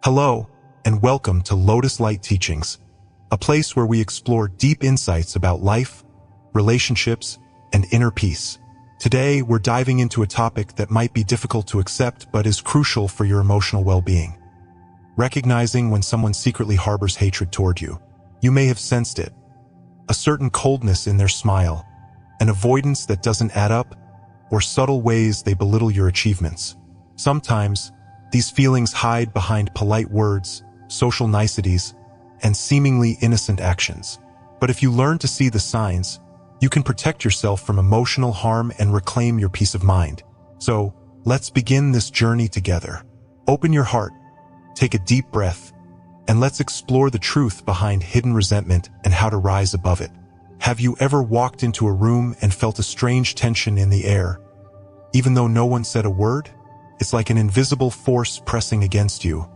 Hello, and welcome to Lotus Light Teachings, a place where we explore deep insights about life, relationships, and inner peace. Today, we're diving into a topic that might be difficult to accept but is crucial for your emotional well-being. Recognizing when someone secretly harbors hatred toward you. You may have sensed it. A certain coldness in their smile, an avoidance that doesn't add up, or subtle ways they belittle your achievements. Sometimes, these feelings hide behind polite words, social niceties, and seemingly innocent actions. But if you learn to see the signs, you can protect yourself from emotional harm and reclaim your peace of mind. So, let's begin this journey together. Open your heart, take a deep breath, and let's explore the truth behind hidden resentment and how to rise above it. Have you ever walked into a room and felt a strange tension in the air, even though no one said a word? It's like an invisible force pressing against you,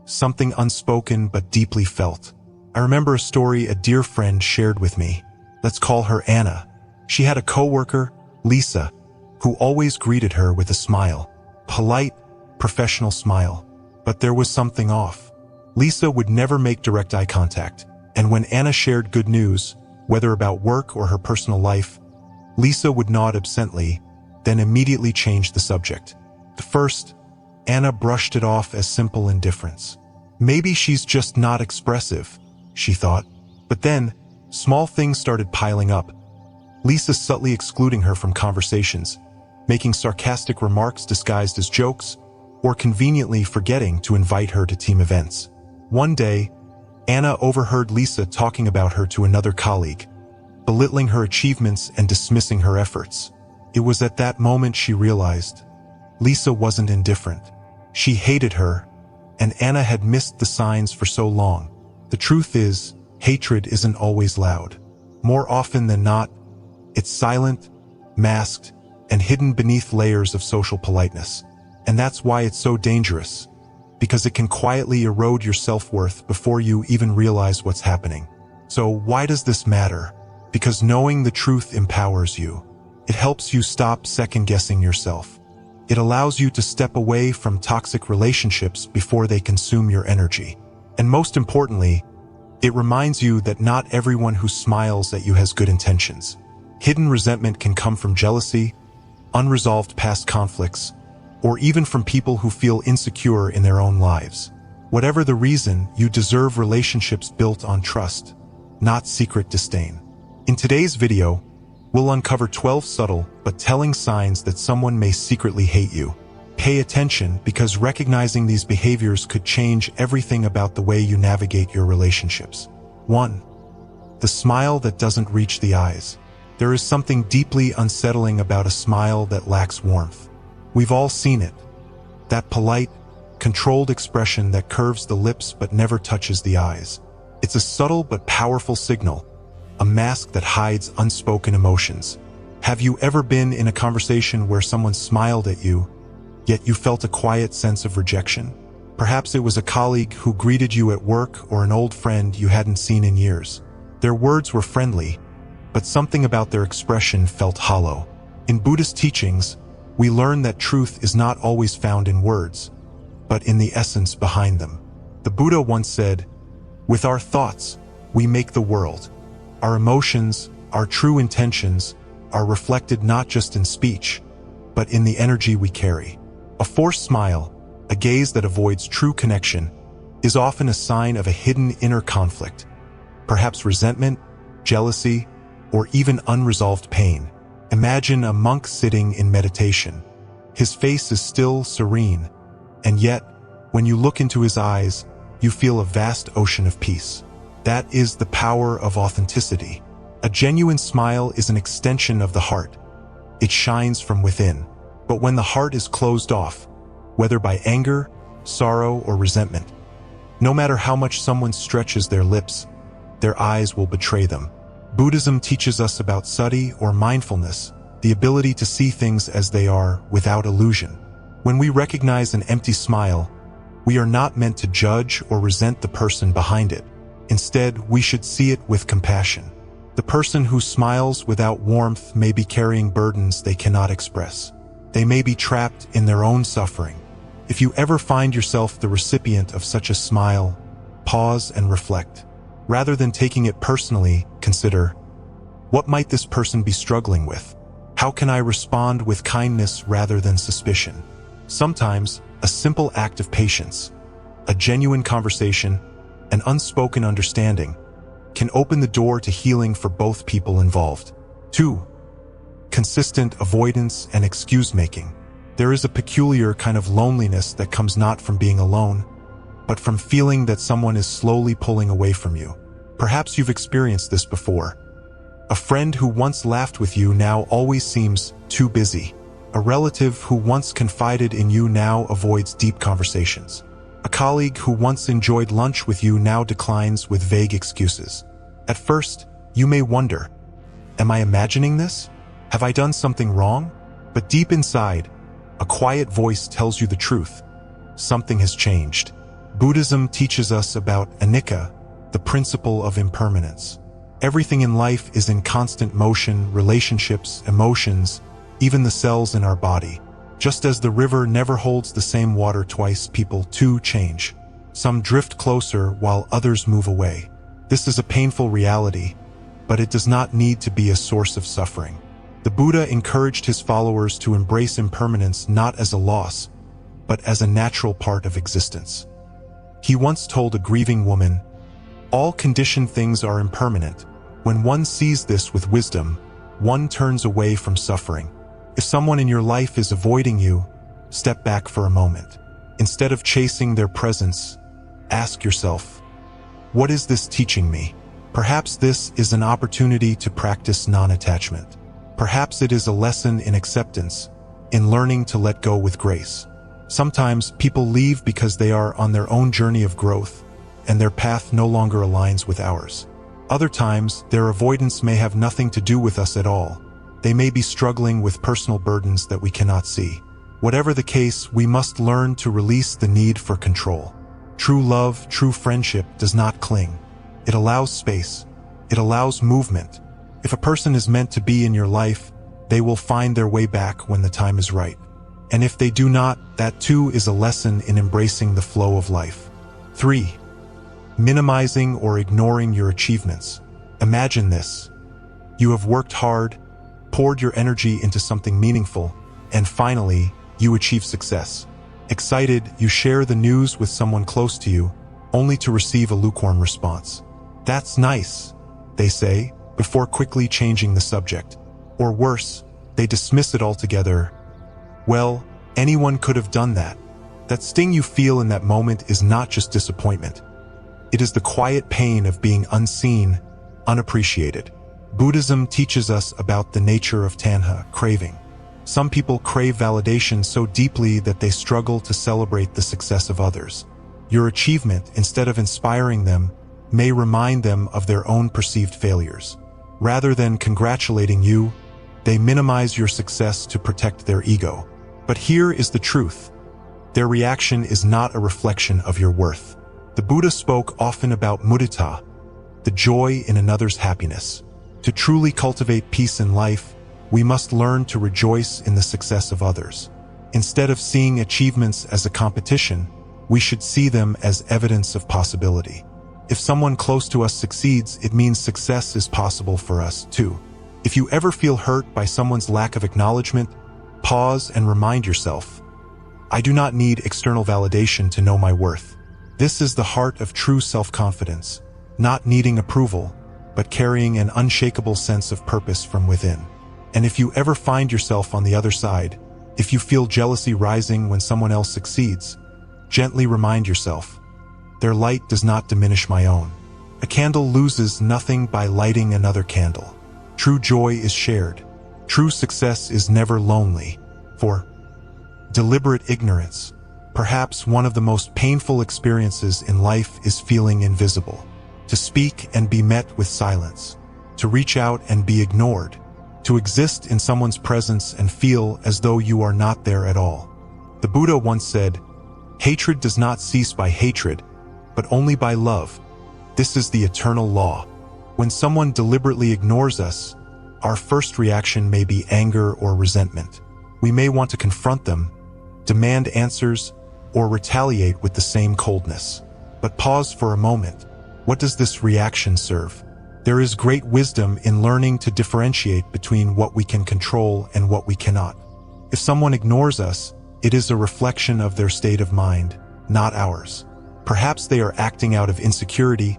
something unspoken but deeply felt. I remember a story a dear friend shared with me. Let's call her Anna. She had a coworker, Lisa, who always greeted her with a smile. Polite, professional smile. But there was something off. Lisa would never make direct eye contact, and when Anna shared good news, whether about work or her personal life, Lisa would nod absently, then immediately change the subject. At first, Anna brushed it off as simple indifference. Maybe she's just not expressive, she thought. But then, small things started piling up. Lisa subtly excluding her from conversations, making sarcastic remarks disguised as jokes, or conveniently forgetting to invite her to team events. One day, Anna overheard Lisa talking about her to another colleague, belittling her achievements and dismissing her efforts. It was at that moment she realized Lisa wasn't indifferent. She hated her, and Anna had missed the signs for so long. The truth is, hatred isn't always loud. More often than not, it's silent, masked, and hidden beneath layers of social politeness. And that's why it's so dangerous, because it can quietly erode your self-worth before you even realize what's happening. So why does this matter? Because knowing the truth empowers you. It helps you stop second-guessing yourself. It allows you to step away from toxic relationships before they consume your energy. And most importantly, it reminds you that not everyone who smiles at you has good intentions. Hidden resentment can come from jealousy, unresolved past conflicts, or even from people who feel insecure in their own lives. Whatever the reason, you deserve relationships built on trust, not secret disdain. In today's video, we'll uncover 12 subtle but telling signs that someone may secretly hate you. Pay attention, because recognizing these behaviors could change everything about the way you navigate your relationships. 1. The smile that doesn't reach the eyes. There is something deeply unsettling about a smile that lacks warmth. We've all seen it. That polite, controlled expression that curves the lips but never touches the eyes. It's a subtle but powerful signal, a mask that hides unspoken emotions. Have you ever been in a conversation where someone smiled at you, yet you felt a quiet sense of rejection? Perhaps it was a colleague who greeted you at work or an old friend you hadn't seen in years. Their words were friendly, but something about their expression felt hollow. In Buddhist teachings, we learn that truth is not always found in words, but in the essence behind them. The Buddha once said, "With our thoughts, we make the world." Our emotions, our true intentions, are reflected not just in speech, but in the energy we carry. A forced smile, a gaze that avoids true connection, is often a sign of a hidden inner conflict, perhaps resentment, jealousy, or even unresolved pain. Imagine a monk sitting in meditation. His face is still serene, and yet, when you look into his eyes, you feel a vast ocean of peace. That is the power of authenticity. A genuine smile is an extension of the heart. It shines from within. But when the heart is closed off, whether by anger, sorrow, or resentment, no matter how much someone stretches their lips, their eyes will betray them. Buddhism teaches us about sati, or mindfulness, the ability to see things as they are without illusion. When we recognize an empty smile, we are not meant to judge or resent the person behind it. Instead, we should see it with compassion. The person who smiles without warmth may be carrying burdens they cannot express. They may be trapped in their own suffering, If you ever find yourself the recipient of such a smile, pause and reflect. Rather than taking it personally, consider, what might this person be struggling with? How can I respond with kindness rather than suspicion? Sometimes, a simple act of patience, a genuine conversation, an unspoken understanding can open the door to healing for both people involved. 2. Consistent avoidance and excuse-making. There is a peculiar kind of loneliness that comes not from being alone, but from feeling that someone is slowly pulling away from you. Perhaps you've experienced this before. A friend who once laughed with you now always seems too busy. A relative who once confided in you now avoids deep conversations. A colleague who once enjoyed lunch with you now declines with vague excuses. At first, you may wonder, am I imagining this? Have I done something wrong? But deep inside, a quiet voice tells you the truth. Something has changed. Buddhism teaches us about anicca, the principle of impermanence. Everything in life is in constant motion, relationships, emotions, even the cells in our body. Just as the river never holds the same water twice, people too change. Some drift closer while others move away. This is a painful reality, but it does not need to be a source of suffering. The Buddha encouraged his followers to embrace impermanence not as a loss, but as a natural part of existence. He once told a grieving woman, "All conditioned things are impermanent. When one sees this with wisdom, one turns away from suffering." If someone in your life is avoiding you, step back for a moment. Instead of chasing their presence, ask yourself, what is this teaching me? Perhaps this is an opportunity to practice non-attachment. Perhaps it is a lesson in acceptance, in learning to let go with grace. Sometimes people leave because they are on their own journey of growth, and their path no longer aligns with ours. Other times, their avoidance may have nothing to do with us at all. They may be struggling with personal burdens that we cannot see. Whatever the case, we must learn to release the need for control. True love, true friendship does not cling. It allows space. It allows movement. If a person is meant to be in your life, they will find their way back when the time is right. And if they do not, that too is a lesson in embracing the flow of life. 3. Minimizing or ignoring your achievements. Imagine this. You have worked hard, poured your energy into something meaningful, and finally, you achieve success. Excited, you share the news with someone close to you, only to receive a lukewarm response. "That's nice," they say, before quickly changing the subject. Or worse, they dismiss it altogether. Well, anyone could have done that. That sting you feel in that moment is not just disappointment. It is the quiet pain of being unseen, unappreciated. Buddhism teaches us about the nature of tanha, craving. Some people crave validation so deeply that they struggle to celebrate the success of others. Your achievement, instead of inspiring them, may remind them of their own perceived failures. Rather than congratulating you, they minimize your success to protect their ego. But here is the truth. Their reaction is not a reflection of your worth. The Buddha spoke often about mudita, the joy in another's happiness. To truly cultivate peace in life, we must learn to rejoice in the success of others. Instead of seeing achievements as a competition, we should see them as evidence of possibility. If someone close to us succeeds, it means success is possible for us too. If you ever feel hurt by someone's lack of acknowledgement, pause and remind yourself, I do not need external validation to know my worth. This is the heart of true self-confidence, not needing approval, but carrying an unshakable sense of purpose from within. And if you ever find yourself on the other side, if you feel jealousy rising when someone else succeeds, gently remind yourself, their light does not diminish my own. A candle loses nothing by lighting another candle. True joy is shared. True success is never lonely. For deliberate ignorance, perhaps one of the most painful experiences in life is feeling invisible. To speak and be met with silence. To reach out and be ignored. To exist in someone's presence and feel as though you are not there at all. The Buddha once said, hatred does not cease by hatred, but only by love. This is the eternal law. When someone deliberately ignores us, our first reaction may be anger or resentment. We may want to confront them, demand answers, or retaliate with the same coldness. But pause for a moment. What does this reaction serve? There is great wisdom in learning to differentiate between what we can control and what we cannot. If someone ignores us, it is a reflection of their state of mind, not ours. Perhaps they are acting out of insecurity,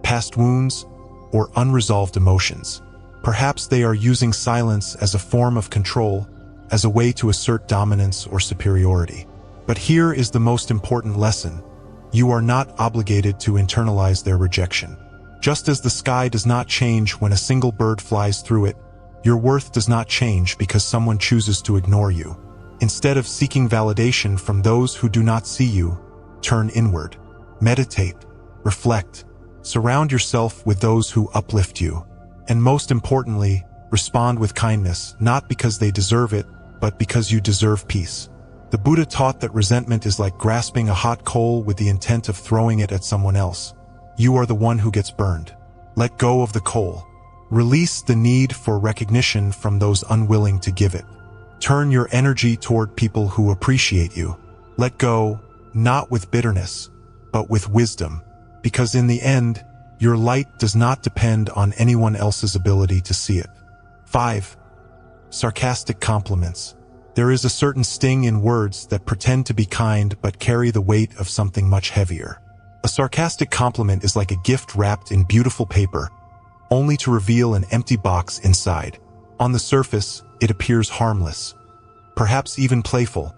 past wounds, or unresolved emotions. Perhaps they are using silence as a form of control, as a way to assert dominance or superiority. But here is the most important lesson. You are not obligated to internalize their rejection. Just as the sky does not change when a single bird flies through it, your worth does not change because someone chooses to ignore you. Instead of seeking validation from those who do not see you, turn inward. Meditate, reflect, surround yourself with those who uplift you. And most importantly, respond with kindness, not because they deserve it, but because you deserve peace. The Buddha taught that resentment is like grasping a hot coal with the intent of throwing it at someone else. You are the one who gets burned. Let go of the coal. Release the need for recognition from those unwilling to give it. Turn your energy toward people who appreciate you. Let go, not with bitterness, but with wisdom, because in the end, your light does not depend on anyone else's ability to see it. 5. Sarcastic compliments. There is a certain sting in words that pretend to be kind but carry the weight of something much heavier. A sarcastic compliment is like a gift wrapped in beautiful paper, only to reveal an empty box inside. On the surface, it appears harmless, perhaps even playful,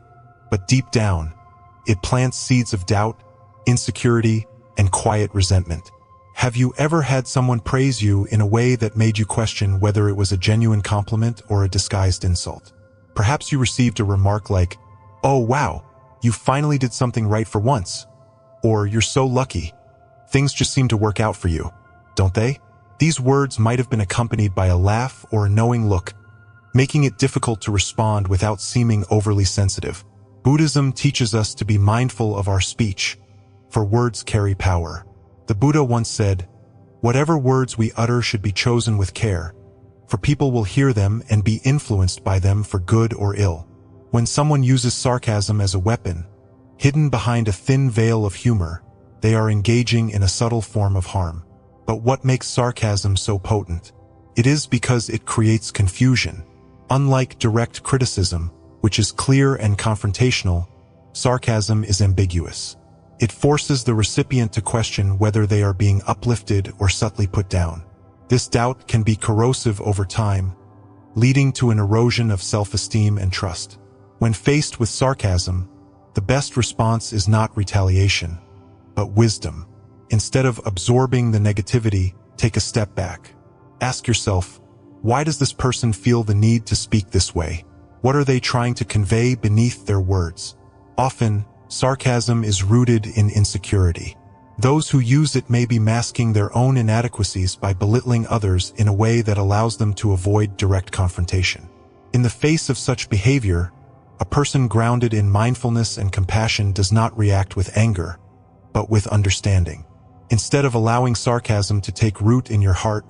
but deep down, it plants seeds of doubt, insecurity, and quiet resentment. Have you ever had someone praise you in a way that made you question whether it was a genuine compliment or a disguised insult? Perhaps you received a remark like, "Oh wow, you finally did something right for once," or "You're so lucky. Things just seem to work out for you, don't they?" These words might have been accompanied by a laugh or a knowing look, making it difficult to respond without seeming overly sensitive. Buddhism teaches us to be mindful of our speech, for words carry power. The Buddha once said, "Whatever words we utter should be chosen with care, for people will hear them and be influenced by them for good or ill." When someone uses sarcasm as a weapon, hidden behind a thin veil of humor, they are engaging in a subtle form of harm. But what makes sarcasm so potent? It is because it creates confusion. Unlike direct criticism, which is clear and confrontational, sarcasm is ambiguous. It forces the recipient to question whether they are being uplifted or subtly put down. This doubt can be corrosive over time, leading to an erosion of self-esteem and trust. When faced with sarcasm, the best response is not retaliation, but wisdom. Instead of absorbing the negativity, take a step back. Ask yourself, why does this person feel the need to speak this way? What are they trying to convey beneath their words? Often, sarcasm is rooted in insecurity. Those who use it may be masking their own inadequacies by belittling others in a way that allows them to avoid direct confrontation. In the face of such behavior, a person grounded in mindfulness and compassion does not react with anger, but with understanding. Instead of allowing sarcasm to take root in your heart,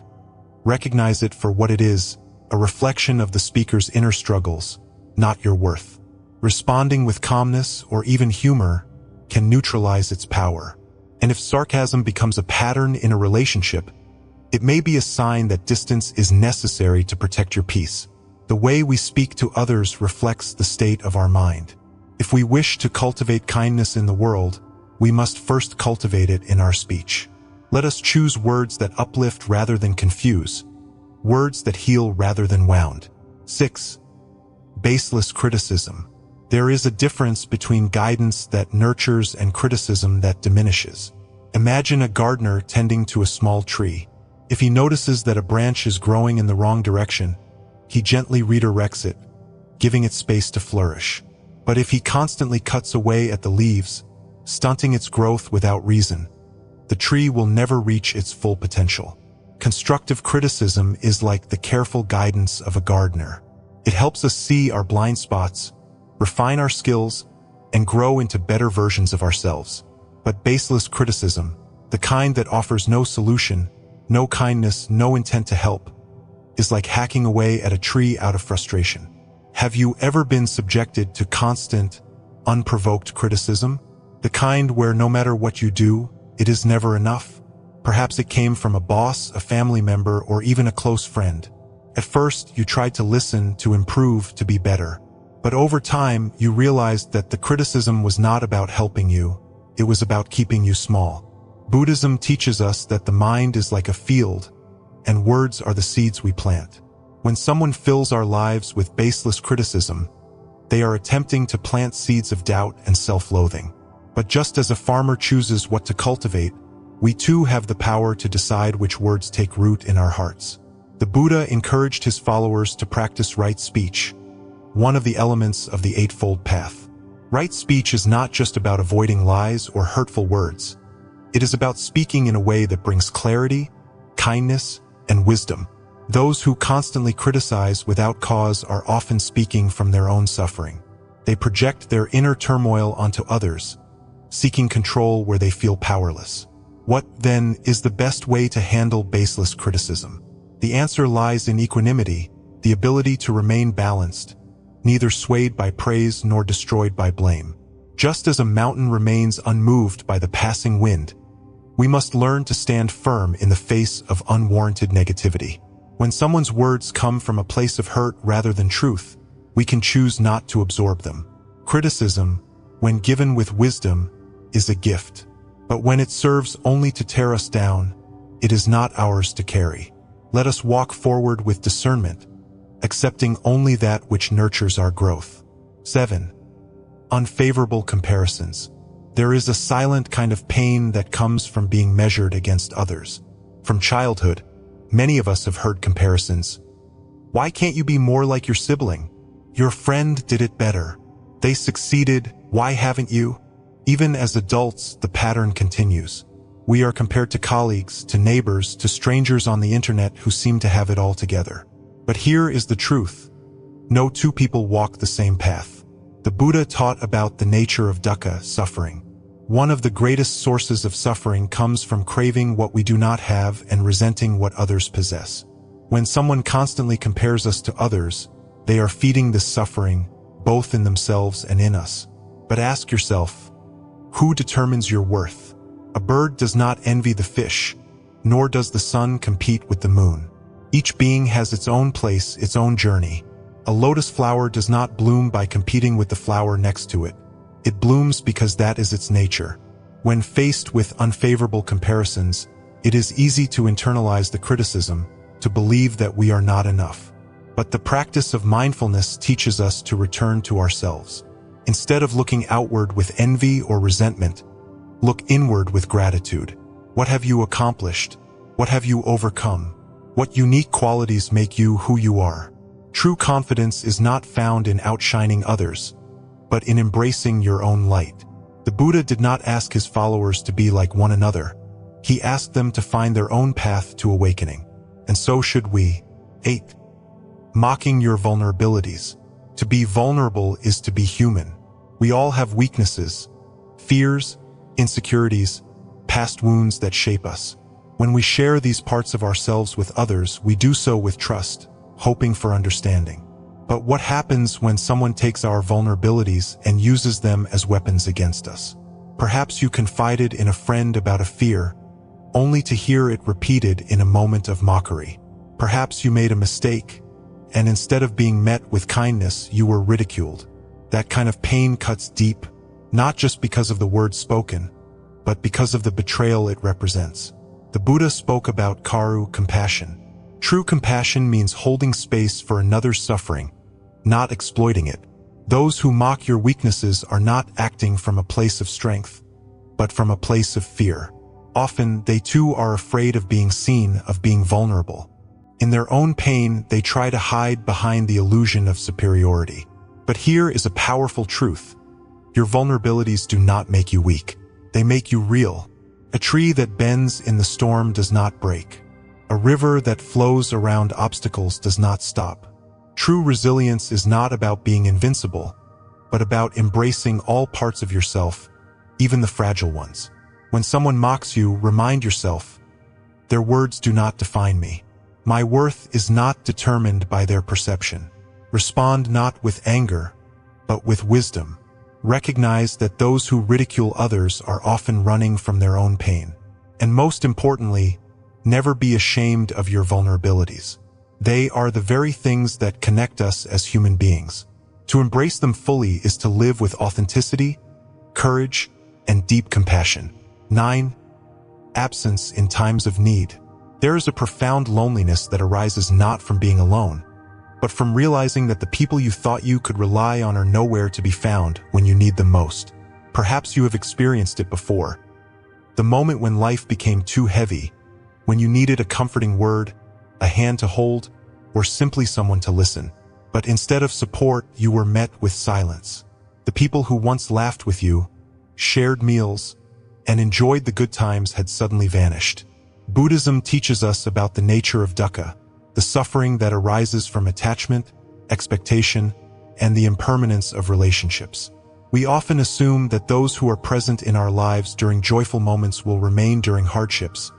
recognize it for what it is, a reflection of the speaker's inner struggles, not your worth. Responding with calmness or even humor can neutralize its power. And if sarcasm becomes a pattern in a relationship, it may be a sign that distance is necessary to protect your peace. The way we speak to others reflects the state of our mind. If we wish to cultivate kindness in the world, we must first cultivate it in our speech. Let us choose words that uplift rather than confuse, words that heal rather than wound. 6. Baseless criticism. There is a difference between guidance that nurtures and criticism that diminishes. Imagine a gardener tending to a small tree. If he notices that a branch is growing in the wrong direction, he gently redirects it, giving it space to flourish. But if he constantly cuts away at the leaves, stunting its growth without reason, the tree will never reach its full potential. Constructive criticism is like the careful guidance of a gardener. It helps us see our blind spots, refine our skills, and grow into better versions of ourselves. But baseless criticism, the kind that offers no solution, no kindness, no intent to help, is like hacking away at a tree out of frustration. Have you ever been subjected to constant, unprovoked criticism? The kind where no matter what you do, it is never enough. Perhaps it came from a boss, a family member, or even a close friend. At first, you tried to listen, to improve, to be better. But over time, you realized that the criticism was not about helping you, it was about keeping you small. Buddhism teaches us that the mind is like a field, and words are the seeds we plant. When someone fills our lives with baseless criticism, they are attempting to plant seeds of doubt and self-loathing. But just as a farmer chooses what to cultivate, we too have the power to decide which words take root in our hearts. The Buddha encouraged his followers to practice right speech, one of the elements of the Eightfold Path. Right speech is not just about avoiding lies or hurtful words. It is about speaking in a way that brings clarity, kindness, and wisdom. Those who constantly criticize without cause are often speaking from their own suffering. They project their inner turmoil onto others, seeking control where they feel powerless. What, then, is the best way to handle baseless criticism? The answer lies in equanimity, the ability to remain balanced, neither swayed by praise nor destroyed by blame. Just as a mountain remains unmoved by the passing wind, we must learn to stand firm in the face of unwarranted negativity. When someone's words come from a place of hurt rather than truth, we can choose not to absorb them. Criticism, when given with wisdom, is a gift. But when it serves only to tear us down, it is not ours to carry. Let us walk forward with discernment, accepting only that which nurtures our growth. 7. Unfavorable comparisons. There is a silent kind of pain that comes from being measured against others. From childhood, many of us have heard comparisons. Why can't you be more like your sibling? Your friend did it better. They succeeded. Why haven't you? Even as adults, the pattern continues. We are compared to colleagues, to neighbors, to strangers on the internet who seem to have it all together. But here is the truth. No two people walk the same path. The Buddha taught about the nature of dukkha, suffering. One of the greatest sources of suffering comes from craving what we do not have and resenting what others possess. When someone constantly compares us to others, they are feeding this suffering, both in themselves and in us. But ask yourself, who determines your worth? A bird does not envy the fish, nor does the sun compete with the moon. Each being has its own place, its own journey. A lotus flower does not bloom by competing with the flower next to it. It blooms because that is its nature. When faced with unfavorable comparisons, it is easy to internalize the criticism, to believe that we are not enough. But the practice of mindfulness teaches us to return to ourselves. Instead of looking outward with envy or resentment, look inward with gratitude. What have you accomplished? What have you overcome? What unique qualities make you who you are? True confidence is not found in outshining others, but in embracing your own light. The Buddha did not ask his followers to be like one another. He asked them to find their own path to awakening. And so should we. 8. Mocking your vulnerabilities. To be vulnerable is to be human. We all have weaknesses, fears, insecurities, past wounds that shape us. When we share these parts of ourselves with others, we do so with trust, hoping for understanding. But what happens when someone takes our vulnerabilities and uses them as weapons against us? Perhaps you confided in a friend about a fear, only to hear it repeated in a moment of mockery. Perhaps you made a mistake, and instead of being met with kindness, you were ridiculed. That kind of pain cuts deep, not just because of the words spoken, but because of the betrayal it represents. The Buddha spoke about karu, compassion. True compassion means holding space for another's suffering, not exploiting it. Those who mock your weaknesses are not acting from a place of strength, but from a place of fear. Often, they too are afraid of being seen, of being vulnerable. In their own pain, they try to hide behind the illusion of superiority. But here is a powerful truth. Your vulnerabilities do not make you weak. They make you real. A tree that bends in the storm does not break. A river that flows around obstacles does not stop. True resilience is not about being invincible, but about embracing all parts of yourself, even the fragile ones. When someone mocks you, remind yourself, their words do not define me. My worth is not determined by their perception. Respond not with anger, but with wisdom. Recognize that those who ridicule others are often running from their own pain. And most importantly, never be ashamed of your vulnerabilities. They are the very things that connect us as human beings. To embrace them fully is to live with authenticity, courage, and deep compassion. 9. Absence in times of need. There is a profound loneliness that arises not from being alone, but from realizing that the people you thought you could rely on are nowhere to be found when you need them most. Perhaps you have experienced it before. The moment when life became too heavy, when you needed a comforting word, a hand to hold, or simply someone to listen. But instead of support, you were met with silence. The people who once laughed with you, shared meals, and enjoyed the good times had suddenly vanished. Buddhism teaches us about the nature of dukkha, the suffering that arises from attachment, expectation, and the impermanence of relationships. We often assume that those who are present in our lives during joyful moments will remain during hardships,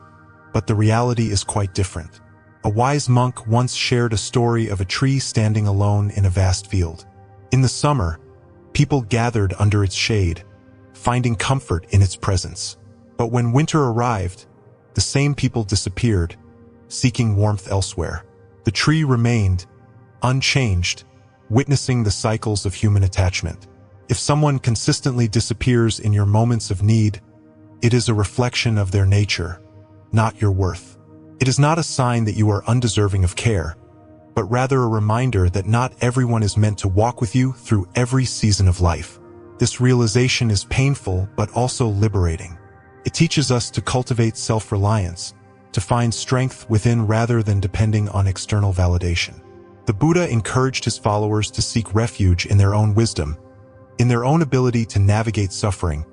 but the reality is quite different. A wise monk once shared a story of a tree standing alone in a vast field. In the summer, people gathered under its shade, finding comfort in its presence. But when winter arrived, the same people disappeared, seeking warmth elsewhere. The tree remained, unchanged, witnessing the cycles of human attachment. If someone consistently disappears in your moments of need, it is a reflection of their nature, not your worth. It is not a sign that you are undeserving of care, but rather a reminder that not everyone is meant to walk with you through every season of life. This realization is painful but also liberating. It teaches us to cultivate self-reliance, to find strength within rather than depending on external validation. The Buddha encouraged his followers to seek refuge in their own wisdom, in their own ability to navigate suffering,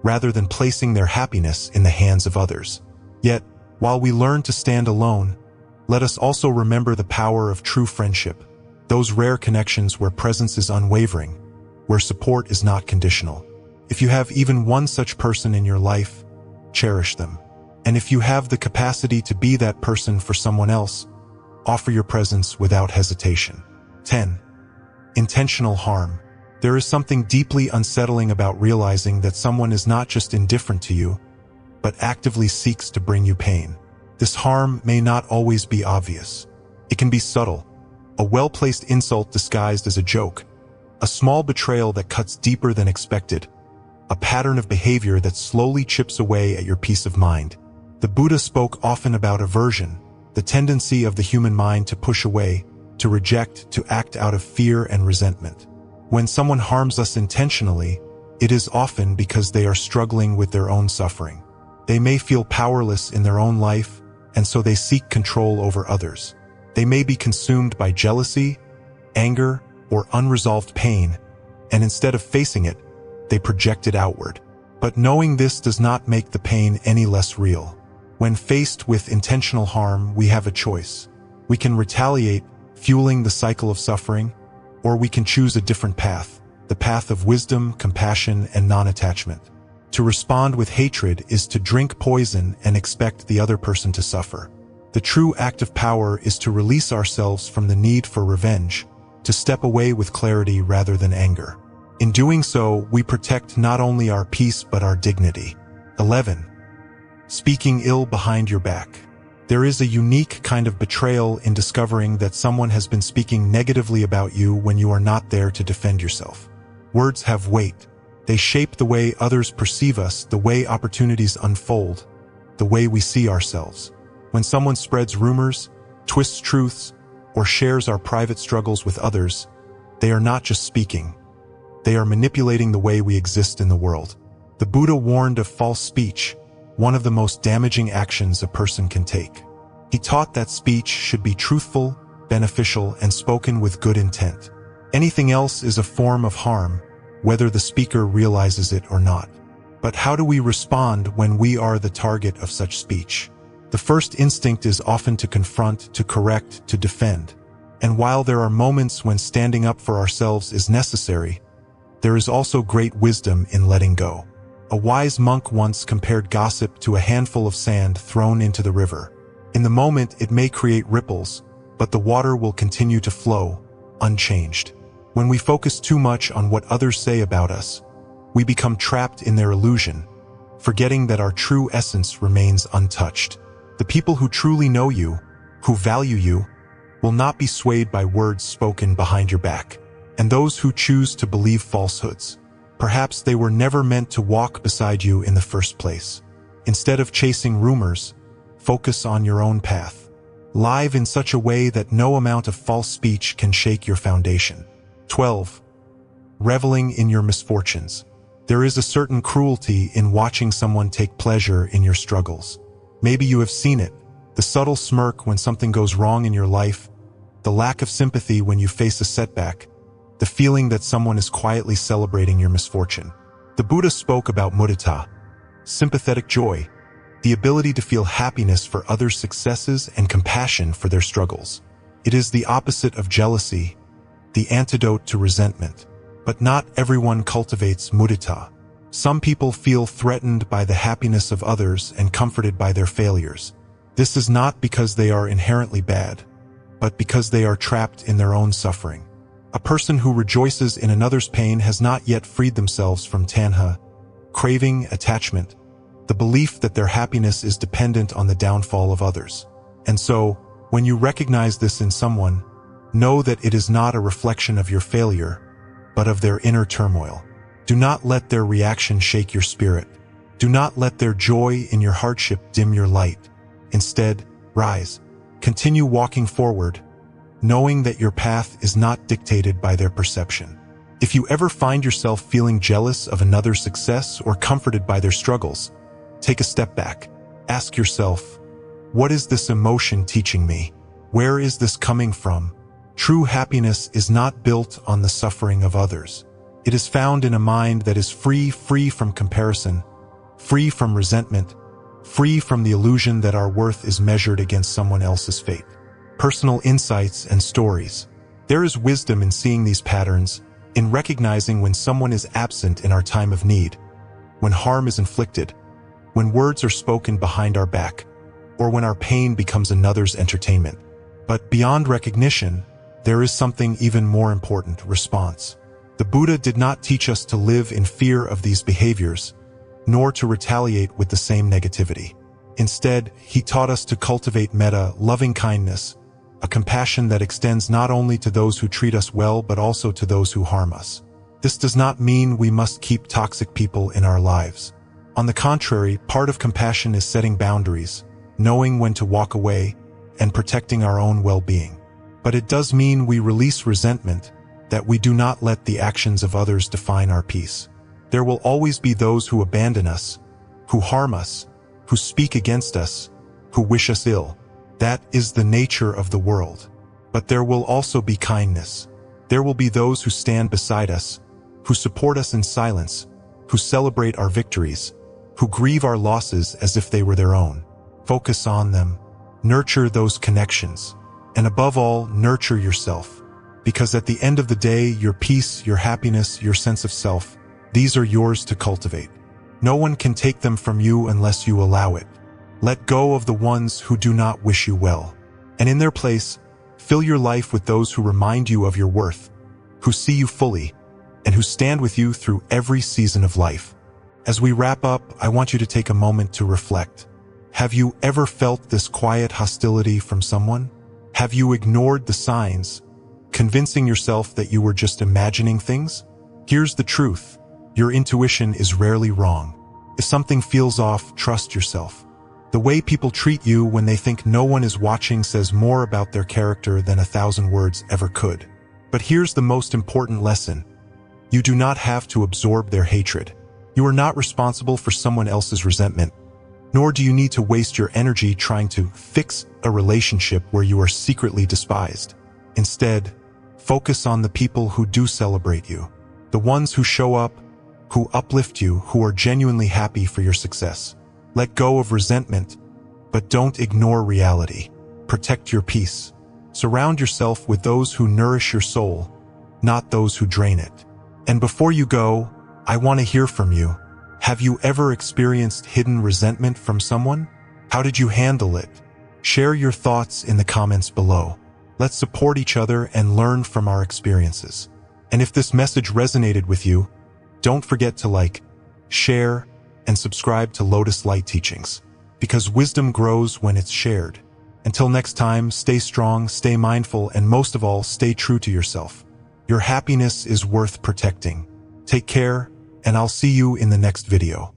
rather than placing their happiness in the hands of others. Yet, while we learn to stand alone, let us also remember the power of true friendship, those rare connections where presence is unwavering, where support is not conditional. If you have even one such person in your life, cherish them. And if you have the capacity to be that person for someone else, offer your presence without hesitation. 10. Intentional harm. There is something deeply unsettling about realizing that someone is not just indifferent to you, but actively seeks to bring you pain. This harm may not always be obvious. It can be subtle, a well-placed insult disguised as a joke, a small betrayal that cuts deeper than expected, a pattern of behavior that slowly chips away at your peace of mind. The Buddha spoke often about aversion, the tendency of the human mind to push away, to reject, to act out of fear and resentment. When someone harms us intentionally, it is often because they are struggling with their own suffering. They may feel powerless in their own life, and so they seek control over others. They may be consumed by jealousy, anger, or unresolved pain, and instead of facing it, they project it outward. But knowing this does not make the pain any less real. When faced with intentional harm, we have a choice. We can retaliate, fueling the cycle of suffering, or we can choose a different path, the path of wisdom, compassion, and non-attachment. To respond with hatred is to drink poison and expect the other person to suffer. The true act of power is to release ourselves from the need for revenge, to step away with clarity rather than anger. In doing so, we protect not only our peace but our dignity. 11. Speaking ill behind your back. There is a unique kind of betrayal in discovering that someone has been speaking negatively about you when you are not there to defend yourself. Words have weight. They shape the way others perceive us, the way opportunities unfold, the way we see ourselves. When someone spreads rumors, twists truths, or shares our private struggles with others, they are not just speaking. They are manipulating the way we exist in the world. The Buddha warned of false speech, one of the most damaging actions a person can take. He taught that speech should be truthful, beneficial, and spoken with good intent. Anything else is a form of harm, whether the speaker realizes it or not. But how do we respond when we are the target of such speech? The first instinct is often to confront, to correct, to defend. And while there are moments when standing up for ourselves is necessary, there is also great wisdom in letting go. A wise monk once compared gossip to a handful of sand thrown into the river. In the moment, it may create ripples, but the water will continue to flow, unchanged. When we focus too much on what others say about us, We become trapped in their illusion, forgetting that our true essence remains untouched. The people who truly know you, who value you, will not be swayed by words spoken behind your back. And those who choose to believe falsehoods, perhaps they were never meant to walk beside you in the first place. Instead of chasing rumors, focus on your own path. Live in such a way that no amount of false speech can shake your foundation. 12. Reveling in your misfortunes. There is a certain cruelty in watching someone take pleasure in your struggles. Maybe you have seen it, the subtle smirk when something goes wrong in your life, the lack of sympathy when you face a setback, the feeling that someone is quietly celebrating your misfortune. The Buddha spoke about mudita, sympathetic joy, the ability to feel happiness for others' successes and compassion for their struggles. It is the opposite of jealousy, the antidote to resentment. But not everyone cultivates mudita. Some people feel threatened by the happiness of others and comforted by their failures. This is not because they are inherently bad, but because they are trapped in their own suffering. A person who rejoices in another's pain has not yet freed themselves from tanha, craving, attachment, the belief that their happiness is dependent on the downfall of others. And so, when you recognize this in someone, know that it is not a reflection of your failure, but of their inner turmoil. Do not let their reaction shake your spirit. Do not let their joy in your hardship dim your light. Instead, rise. Continue walking forward, knowing that your path is not dictated by their perception. If you ever find yourself feeling jealous of another's success or comforted by their struggles, take a step back. Ask yourself, what is this emotion teaching me? Where is this coming from? True happiness is not built on the suffering of others. It is found in a mind that is free from comparison, free from resentment, free from the illusion that our worth is measured against someone else's fate. Personal insights and stories. There is wisdom in seeing these patterns, in recognizing when someone is absent in our time of need, when harm is inflicted, when words are spoken behind our back, or when our pain becomes another's entertainment. But beyond recognition, there is something even more important: response. The Buddha did not teach us to live in fear of these behaviors, nor to retaliate with the same negativity. Instead, he taught us to cultivate metta, loving kindness, a compassion that extends not only to those who treat us well but also to those who harm us. This does not mean we must keep toxic people in our lives. On the contrary, part of compassion is setting boundaries, knowing when to walk away, and protecting our own well-being. But it does mean we release resentment, that we do not let the actions of others define our peace. There will always be those who abandon us, who harm us, who speak against us, who wish us ill. That is the nature of the world. But there will also be kindness. There will be those who stand beside us, who support us in silence, who celebrate our victories, who grieve our losses as if they were their own. Focus on them. Nurture those connections. And above all, nurture yourself. Because at the end of the day, your peace, your happiness, your sense of self, these are yours to cultivate. No one can take them from you unless you allow it. Let go of the ones who do not wish you well. And in their place, fill your life with those who remind you of your worth, who see you fully, and who stand with you through every season of life. As we wrap up, I want you to take a moment to reflect. Have you ever felt this quiet hostility from someone? Have you ignored the signs, convincing yourself that you were just imagining things? Here's the truth. Your intuition is rarely wrong. If something feels off, trust yourself. The way people treat you when they think no one is watching says more about their character than 1,000 words ever could. But here's the most important lesson. You do not have to absorb their hatred. You are not responsible for someone else's resentment. Nor do you need to waste your energy trying to fix a relationship where you are secretly despised. Instead, focus on the people who do celebrate you, the ones who show up, who uplift you, who are genuinely happy for your success. Let go of resentment, but don't ignore reality. Protect your peace. Surround yourself with those who nourish your soul, not those who drain it. And before you go, I want to hear from you. Have you ever experienced hidden resentment from someone? How did you handle it? Share your thoughts in the comments below. Let's support each other and learn from our experiences. And if this message resonated with you, Don't forget to like, share, and subscribe to Lotus Light Teachings, because wisdom grows when it's shared. Until next time, stay strong, stay mindful, and most of all, stay true to yourself. Your happiness is worth protecting. Take care, and I'll see you in the next video.